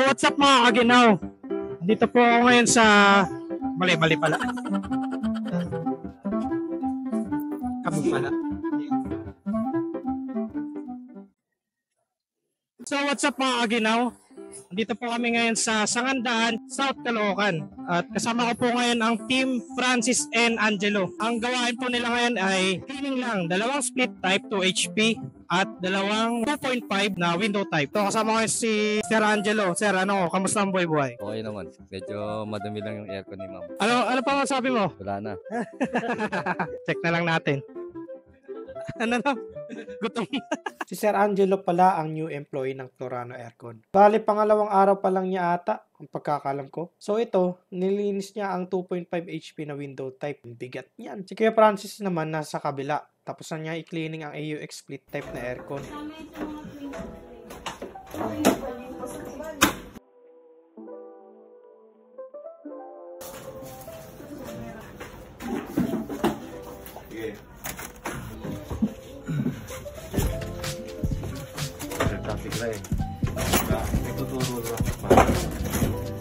what's up mga kaginaw? Dito po ako ngayon sa... Mali pala. Kabog pala. So what's up mga kaginaw? Dito po kami ngayon sa Sangandaan, South Caloocan. At kasama ko po ngayon ang Team Francis and Angelo. Ang gawain po nila ngayon ay cleaning lang. Dalawang split type 2 HP at dalawang 2.5 na window type. So kasama ngayon si Sir Angelo. Sir, kamusta ang buhay-buhay? Okay naman. Medyo madumi lang yung aircon ni ma'am. Ano pa masabi mo? Wala na. Check na lang natin. Ano na? Gutom. Si Sir Angelo pala ang new employee ng Plorano Aircon. Bali, pangalawang araw pa lang niya ata, ang pagkakalam ko. So ito, nilinis niya ang 2.5 HP na window type. Bigat niyan. Si Kuya Francis naman nasa kabila. Tapos na niya i-cleaning ang AUX split type na aircon.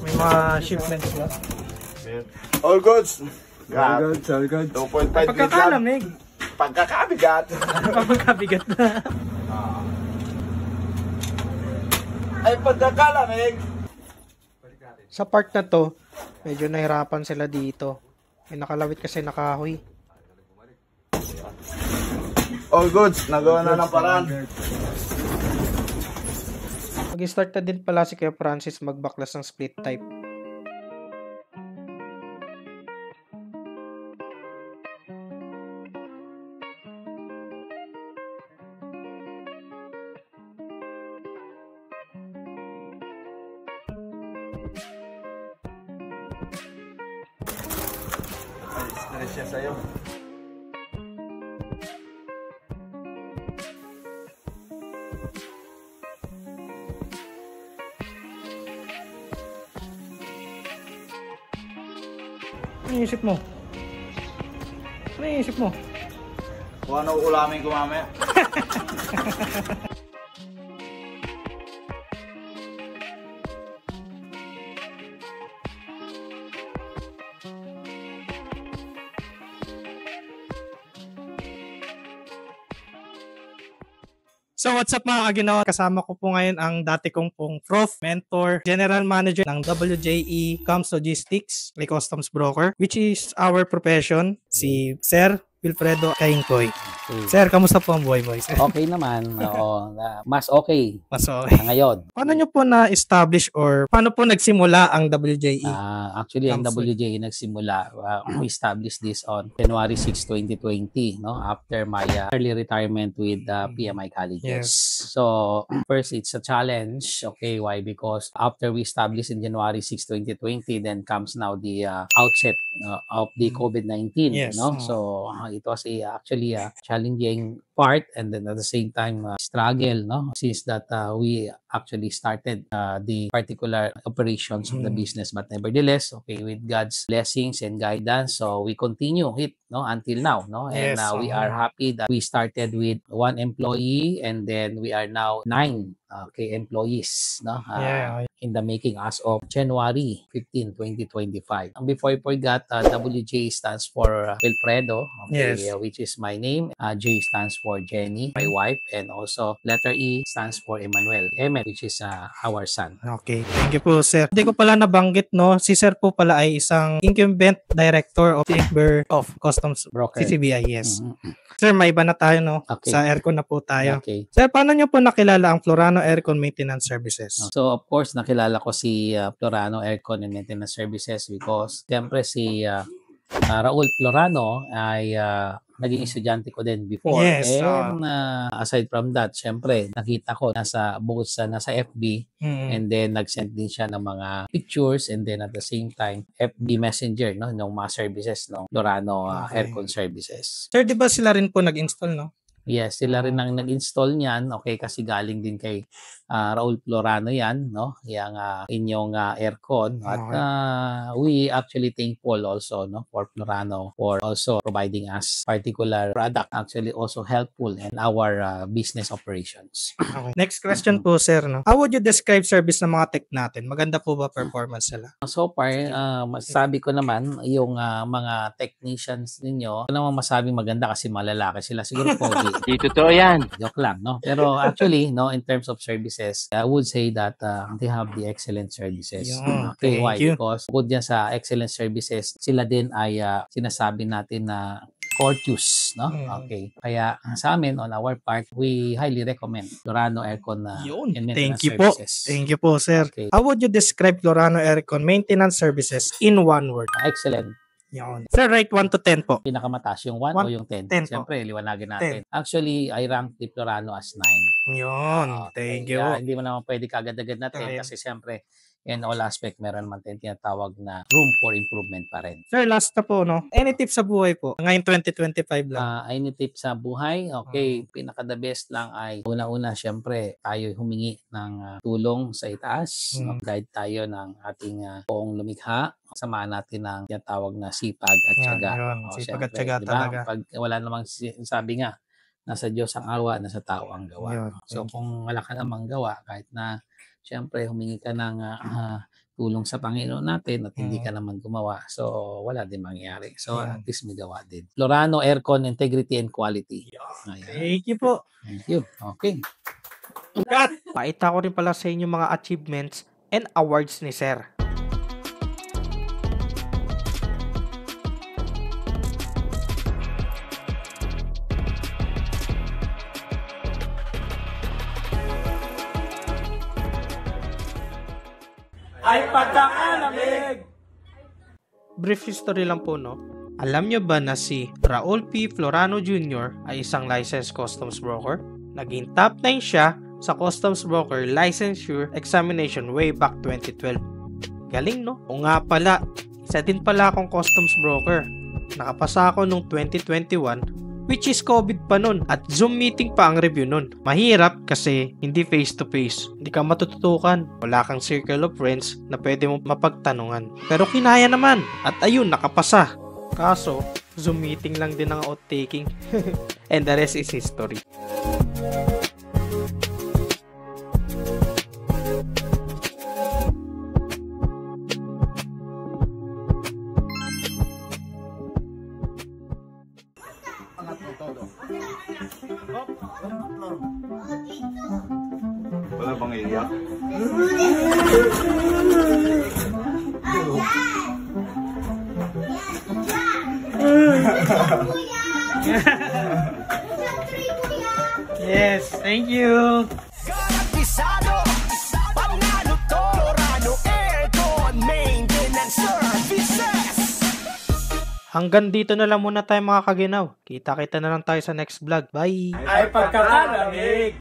May mga shipments ba? All goods. All good. 2.5 Pagkakalamig. Pagkakabigat. Pagkakabigat na. Ay, pagkakalamig. Sa part na to, medyo nahirapan sila dito. May nakalawit kasi nakahoy. All goods. Nagawa na ng paraan. Mag-start na din pala si Kuya Francis magbaklas ng split type. Stress siya sa'yo. Ano iisip mo? Ano iisip mo? Kung ano ulamin ko mamaya. So what's up mga kaginawa? Kasama ko po ngayon ang dati kong pong prof, mentor, general manager ng WJE Coms Logistics, like customs broker, which is our profession, si Sir Wilfredo Kaingkoy. Sir, kamusta po ang buhay boy? Okay naman. Oo, mas okay Mas okay. ngayon. Paano nyo po na-establish or paano po nagsimula ang WJE? Actually, ang Comes with- WJE nagsimula, we established this on January 6, 2020, no? After my early retirement with PMI colleges. Yes. So, first, it's a challenge. Okay, why? Because after we established in January 6, 2020, then comes now the outset of the COVID-19, Yes. no? So, it was actually a challenging part, and then at the same time struggle, no, since that we actually started the particular operations of the business, but nevertheless, okay, with God's blessings and guidance, so we continue it, no, until now, no, and Yes, we are happy that we started with 1 employee, and then we are now 9 employees, no, Yeah. in the making as of January 15, 2025. And before I forgot, WJ stands for Wilfredo, okay, Yes. which is my name. J stands for Jenny, my wife, and also letter E stands for Emmanuel, which is our son. Okay, thank you po sir. Hindi ko pala nabanggit no, si sir po pala ay isang incumbent director of Chamber of Customs Broker. CCBI, yes. Mhm. Sir, may iba na tayo no, Okay. sa aircon na po tayo. Okay. Sir, paano nyo po nakilala ang Plorano Aircon Maintenance Services? So, of course, nakilala ko si Plorano Aircon and Maintenance Services because siyempre si Raul Plorano ay naging estudyante ko din before. Yes, And aside from that, syempre, nakita ko nasa FB, and then nag-send din siya ng mga pictures, and then at the same time, FB Messenger, no, ng mga services ng Plorano Okay. Aircon Services. Sir, di ba sila rin po nag-install, no? Yes, sila rin ang nag-install niyan. Okay, kasi galing din kay Raul Florano yan, no? Yang inyong aircon. At we actually thankful also, no, for Florano for also providing us particular product, actually also helpful in our business operations. Okay. Next question po, sir. No? How would you describe service ng mga tech natin? Maganda po ba performance nila? So far, masasabi ko naman, yung mga technicians ninyo, ano naman masabing maganda kasi malalaki sila. Siguro po, Di totoo yan. joke lang, no? Pero actually, no, in terms of services, I would say that they have the excellent services. Yun, Okay, why? thank you. Because bukod dyan sa excellent services, sila din ay sinasabi natin na courteous, no? Okay. Kaya sa amin, on our part, we highly recommend Florano Aircon Yun. and Thank maintenance you po. services. Thank you po, sir. Okay. How would you describe Florano Aircon maintenance services in one word? Excellent. Yun. Sir, rate 1 to 10 po. Pinakamataas yung 1 o yung 10? 10 po. Siyempre, liwanagin natin. Actually, I rank the Florano as 9. Yun. Thank you. Hindi mo naman pwede kagad-agad na 10 Okay. kasi siyempre, in all aspect, meron naman tayong tinatawag na room for improvement pa rin. Sir, last na po, no? Any tips sa buhay po? Ngayon 2025 lang. Any tip sa buhay? Okay, pinaka-the best lang ay una-una, siyempre, tayo humingi ng tulong sa itaas. No? Guide tayo ng ating poong lumikha. Samahan natin ng tinatawag na sipag at tiyaga. Yun. O, Sipag at syempre, tiyaga diba? talaga. Pag wala namang sabi nga, nasa Diyos ang awa, nasa tao ang gawa. Yun. So kung wala ka namang gawa, kahit na siyempre humingi ka ng tulong sa Panginoon natin at hindi ka naman gumawa, so wala din mangyayari. So at least may gawa din. Florano Aircon, Integrity and Quality. Ayan. Thank you po. Thank you. Okay. Paita ko rin pala sa inyo mga achievements and awards ni Sir. Ay pagkakalamig! Brief history lang po, no? Alam nyo ba na si Raul P. Florano Jr. ay isang licensed customs broker? Naging top 9 siya sa customs broker licensure examination way back 2012. Galing, no? O nga pala, isa din pala akong customs broker. Nakapasa ako nung 2021, which is COVID pa nun, at Zoom meeting pa ang review nun. Mahirap kasi hindi face to face. Hindi ka matututukan. Wala kang circle of friends na pwede mo mapagtanungan. Pero kinaya naman. At ayun, nakapasa. Kaso, Zoom meeting lang din ang outtaking. And the rest is history. Wala bang iiyak? Yes, thank you. Garantisado, panalo to, Florano Aircon Maintenance Services. Hanggang dito na lang muna tayo mga kaginaw. Kita-kita na lang tayo sa next vlog. Bye! Ay pagkakalamig!